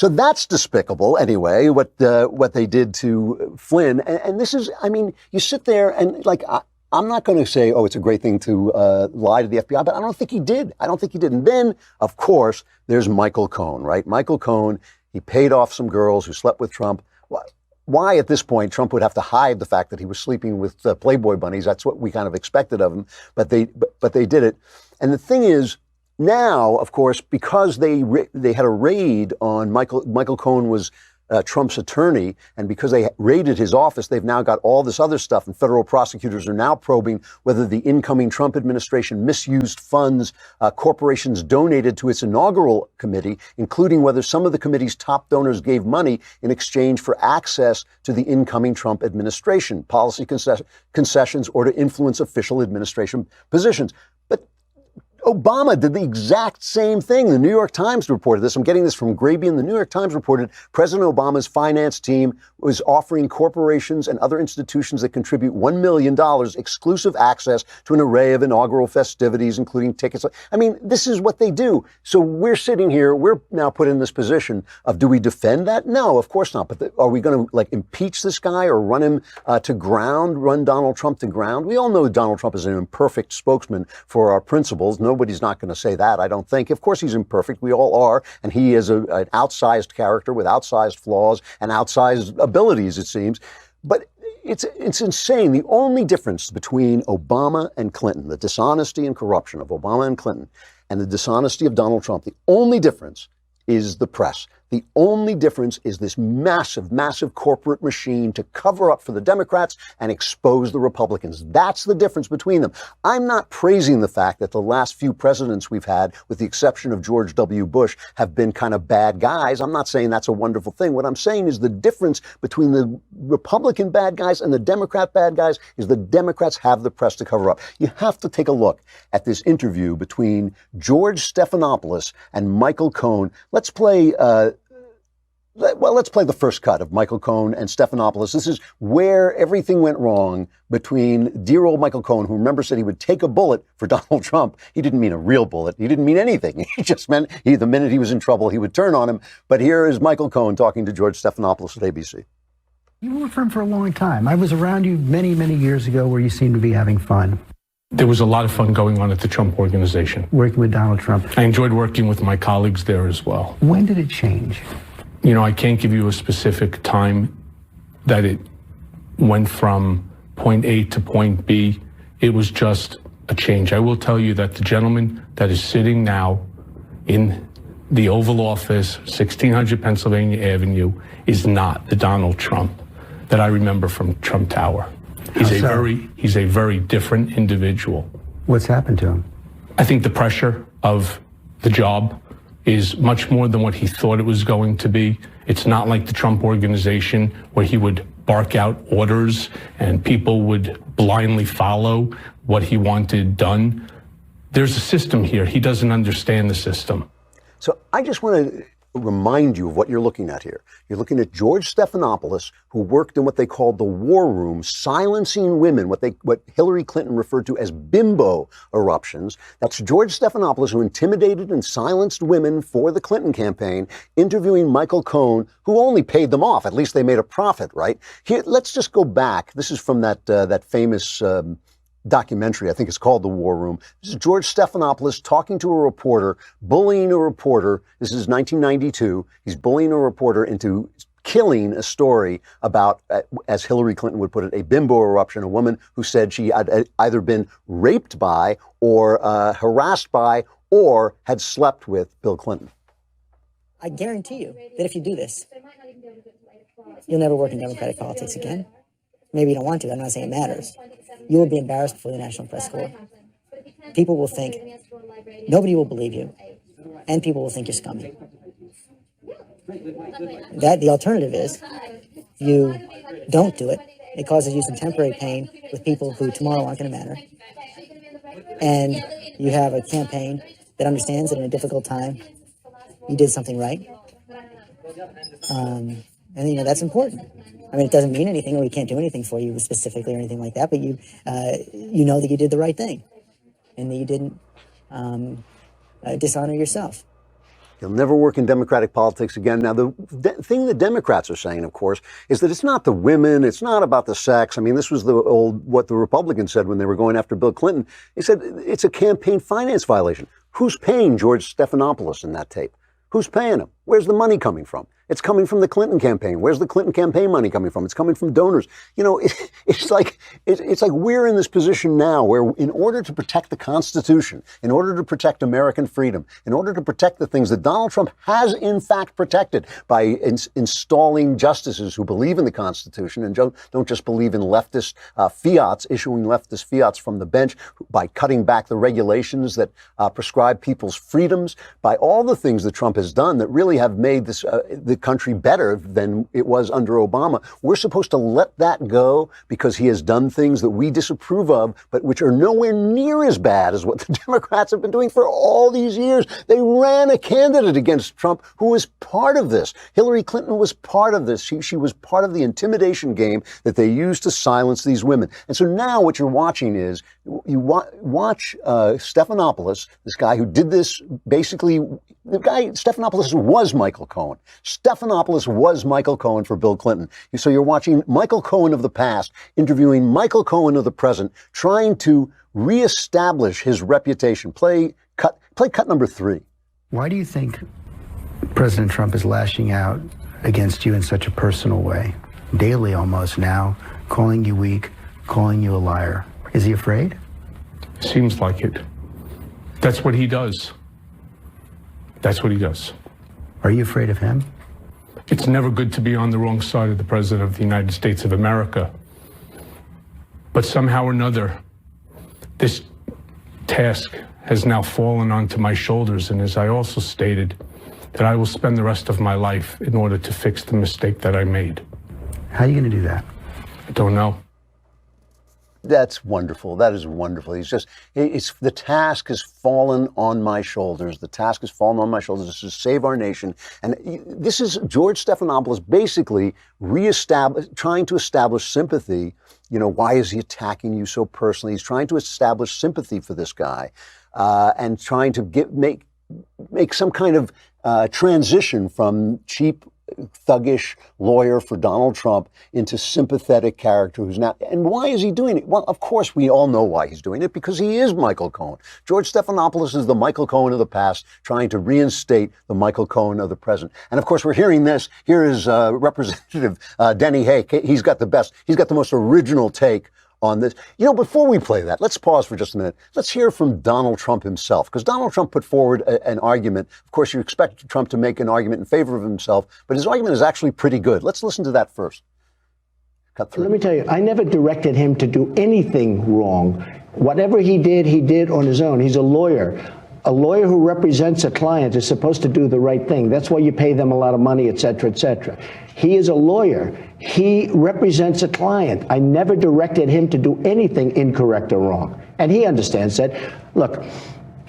So that's despicable, anyway, what they did to Flynn. And this is, I mean, you sit there and like, I'm not going to say, oh, it's a great thing to lie to the FBI, but I don't think he did. I don't think he did. And then, of course, there's Michael Cohen, right? Michael Cohen, he paid off some girls who slept with Trump. Why at this point Trump would have to hide the fact that he was sleeping with Playboy bunnies? That's what we kind of expected of him, but they did it. And the thing is, now, of course, because they had a raid on Michael Cohen was Trump's attorney, and because they raided his office, they've now got all this other stuff, and federal prosecutors are now probing whether the incoming Trump administration misused funds corporations donated to its inaugural committee, including whether some of the committee's top donors gave money in exchange for access to the incoming Trump administration, policy concessions, or to influence official administration positions. But Obama did the exact same thing. The New York Times reported this. I'm getting this from Grabian. The New York Times reported President Obama's finance team was offering corporations and other institutions that contribute $1 million exclusive access to an array of inaugural festivities, including tickets. I mean, this is what they do. So we're sitting here, we're now put in this position of, do we defend that? No, of course not. But are we going to impeach this guy or run him to ground, run Donald Trump to ground? We all know Donald Trump is an imperfect spokesman for our principles. Nobody's not going to say that, I don't think. Of course, he's imperfect. We all are. And he is an outsized character with outsized flaws and outsized abilities, it seems. But it's insane. The only difference between Obama and Clinton, the dishonesty and corruption of Obama and Clinton, and the dishonesty of Donald Trump, the only difference is the press. The only difference is this massive, massive corporate machine to cover up for the Democrats and expose the Republicans. That's the difference between them. I'm not praising the fact that the last few presidents we've had, with the exception of George W. Bush, have been kind of bad guys. I'm not saying that's a wonderful thing. What I'm saying is the difference between the Republican bad guys and the Democrat bad guys is the Democrats have the press to cover up. You have to take a look at this interview between George Stephanopolous and Michael Cohen. Let's play the first cut of Michael Cohen and Stephanopolous. This is where everything went wrong between dear old Michael Cohen, who, remember, said he would take a bullet for Donald Trump. He didn't mean a real bullet. He didn't mean anything. He just meant the minute he was in trouble, he would turn on him. But here is Michael Cohen talking to George Stephanopolous at ABC. You worked for him for a long time. I was around you many, many years ago where you seemed to be having fun. There was a lot of fun going on at the Trump Organization. Working with Donald Trump. I enjoyed working with my colleagues there as well. When did it change? You know, I can't give you a specific time that it went from point A to point B. It was just a change. I will tell you that the gentleman that is sitting now in the Oval Office, 1600 Pennsylvania Avenue, is not the Donald Trump that I remember from Trump Tower. He's a very different individual. What's happened to him? I think the pressure of the job is much more than what he thought it was going to be. It's not like the Trump Organization where he would bark out orders and people would blindly follow what he wanted done. There's a system here. He doesn't understand the system. So I just want to remind you of what you're looking at here. You're looking at George Stephanopolous, who worked in what they called the war room, silencing women, what Hillary Clinton referred to as bimbo eruptions. That's George Stephanopolous, who intimidated and silenced women for the Clinton campaign, interviewing Michael Cohen, who only paid them off. At least they made a profit, right? Here, let's just go back. This is from that famous documentary. I think it's called The War Room. This is George Stephanopolous talking to a reporter, bullying a reporter. This is 1992. He's bullying a reporter into killing a story about, as Hillary Clinton would put it, a bimbo eruption, a woman who said she had either been raped by or harassed by or had slept with Bill Clinton. I guarantee you that if you do this, you'll never work in Democratic politics again. Maybe you don't want to. I'm not saying it matters. You will be embarrassed before the National Press Corps. People will think, nobody will believe you, and people will think you're scummy. The alternative is, you don't do it. It causes you some temporary pain with people who tomorrow aren't going to matter. And you have a campaign that understands that in a difficult time, you did something right. And, that's important. I mean, it doesn't mean anything, or we can't do anything for you specifically or anything like that, but you know that you did the right thing and that you didn't dishonor yourself. He'll never work in Democratic politics again. Now, the thing the Democrats are saying, of course, is that it's not the women, it's not about the sex. I mean, this was what the Republicans said when they were going after Bill Clinton. They said it's a campaign finance violation. Who's paying George Stephanopolous in that tape? Who's paying him? Where's the money coming from? It's coming from the Clinton campaign. Where's the Clinton campaign money coming from? It's coming from donors. You know, it's like we're in this position now where, in order to protect the Constitution, in order to protect American freedom, in order to protect the things that Donald Trump has in fact protected by installing justices who believe in the Constitution and don't just believe in leftist fiats, issuing leftist fiats from the bench, by cutting back the regulations that prescribe people's freedoms, by all the things that Trump has done that really have made this the country better than it was under Obama. We're supposed to let that go because he has done things that we disapprove of, but which are nowhere near as bad as what the Democrats have been doing for all these years. They ran a candidate against Trump who was part of this. Hillary Clinton was part of this. She was part of the intimidation game that they used to silence these women. And so now what you're watching is, you watch Stephanopolous, this guy who did this, basically, Stephanopolous was Michael Cohen. Stephanopolous was Michael Cohen for Bill Clinton. So you're watching Michael Cohen of the past interviewing Michael Cohen of the present, trying to reestablish his reputation. Play cut number 3. Why do you think President Trump is lashing out against you in such a personal way, daily almost now, calling you weak, calling you a liar? Is he afraid? Seems like it. That's what he does. That's what he does. Are you afraid of him? It's never good to be on the wrong side of the President of the United States of America. But somehow or another, this task has now fallen onto my shoulders. And as I also stated, that I will spend the rest of my life in order to fix the mistake that I made. How are you going to do that? I don't know. That's wonderful. That is wonderful. It's the task has fallen on my shoulders. The task has fallen on my shoulders. This is to save our nation. And this is George Stephanopolous basically trying to establish sympathy. You know, why is he attacking you so personally? He's trying to establish sympathy for this guy, and trying to make some kind of transition from cheap, thuggish lawyer for Donald Trump into sympathetic character who's not. And why is he doing it? Well, of course, we all know why he's doing it, because he is Michael Cohen. George Stephanopolous is the Michael Cohen of the past, trying to reinstate the Michael Cohen of the present. And of course, we're hearing this. Here is Representative Denny Hay. He's got the most original take on this. You know, before we play that, let's pause for just a minute. Let's hear from Donald Trump himself, because Donald Trump put forward an argument. Of course, you expect Trump to make an argument in favor of himself, but his argument is actually pretty good. Let's listen to that first. Cut 3. Let me tell you, I never directed him to do anything wrong. Whatever he did on his own. He's a lawyer. A lawyer who represents a client is supposed to do the right thing. That's why you pay them a lot of money, et cetera, et cetera. He is a lawyer. He represents a client. I never directed him to do anything incorrect or wrong. And he understands that. Look,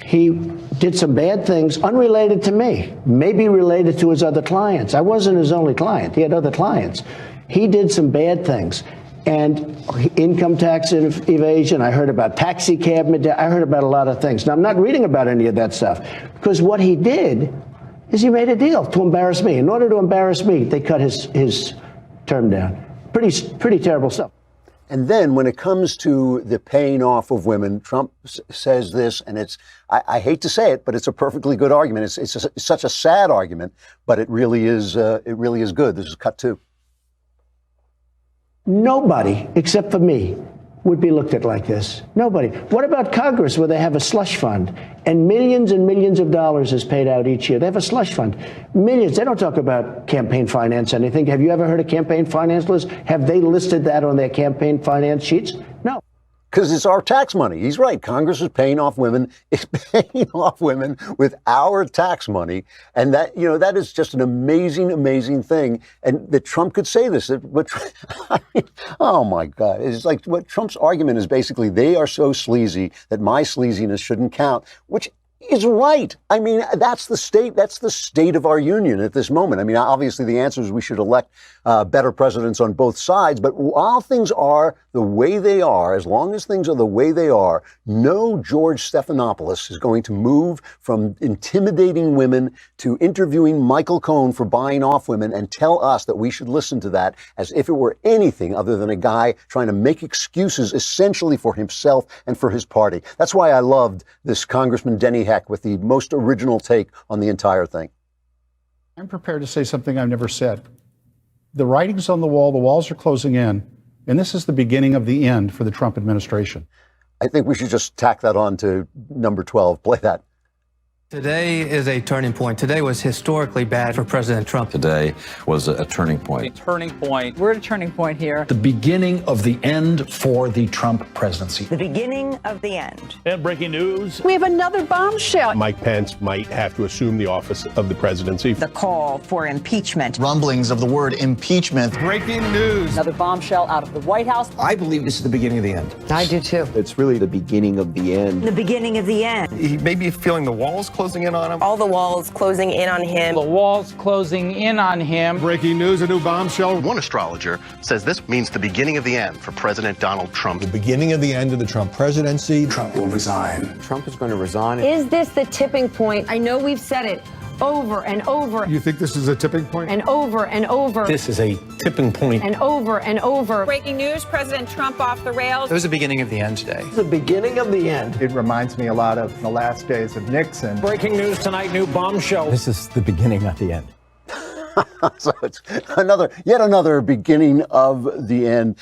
he did some bad things unrelated to me, maybe related to his other clients. I wasn't his only client. He had other clients. He did some bad things. And income tax evasion, I heard about taxi cab, I heard about a lot of things. Now, I'm not reading about any of that stuff, because what he did is he made a deal to embarrass me. In order to embarrass me, they cut his term down. Pretty terrible stuff. And then when it comes to the paying off of women, Trump says this, and I hate to say it, but it's a perfectly good argument. It's such a sad argument, but it really is good. This is cut 2. Nobody, except for me, would be looked at like this. Nobody. What about Congress, where they have a slush fund and millions of dollars is paid out each year? They have a slush fund. Millions. They don't talk about campaign finance anything. Have you ever heard of campaign finance list? Have they listed that on their campaign finance sheets? No. Because it's our tax money. He's right. Congress is paying off women. It's paying off women with our tax money. And that, you know, that is just an amazing, amazing thing. And that Trump could say this. But I mean, oh, my God. It's like what Trump's argument is basically, they are so sleazy that my sleaziness shouldn't count, which is right. I mean, that's the state of our union at this moment. I mean, obviously the answer is we should elect better presidents on both sides, but while things are the way they are, as long as things are the way they are, no George Stephanopolous is going to move from intimidating women to interviewing Michael Cohen for buying off women and tell us that we should listen to that as if it were anything other than a guy trying to make excuses essentially for himself and for his party. That's why I loved this Congressman Denny Heck with the most original take on the entire thing. I'm prepared to say something I've never said. The writing's on the wall, the walls are closing in, and this is the beginning of the end for the Trump administration. I think we should just tack that on to number 12. Play that. Today is a turning point. Today was historically bad for President Trump. Today was a turning point. A turning point. We're at a turning point here. The beginning of the end for the Trump presidency. The beginning of the end. And breaking news. We have another bombshell. Mike Pence might have to assume the office of the presidency. The call for impeachment. Rumblings of the word impeachment. Breaking news. Another bombshell out of the White House. I believe this is the beginning of the end. I do too. It's really the beginning of the end. The beginning of the end. He may be feeling the walls closing in on him. All the walls closing in on him. The walls closing in on him. Breaking news, a new bombshell. One astrologer says this means the beginning of the end for President Donald Trump. The beginning of the end of the Trump presidency. Trump will resign. Trump is going to resign. Is this the tipping point? I know we've said it over and over. You think this is a tipping point? And over and over. This is a tipping point. And over and over. Breaking news, President Trump off the rails. It was the beginning of the end today. The beginning of the end. It reminds me a lot of the last days of Nixon. Breaking news tonight, new bombshell. This is the beginning of the end. So it's yet another beginning of the end.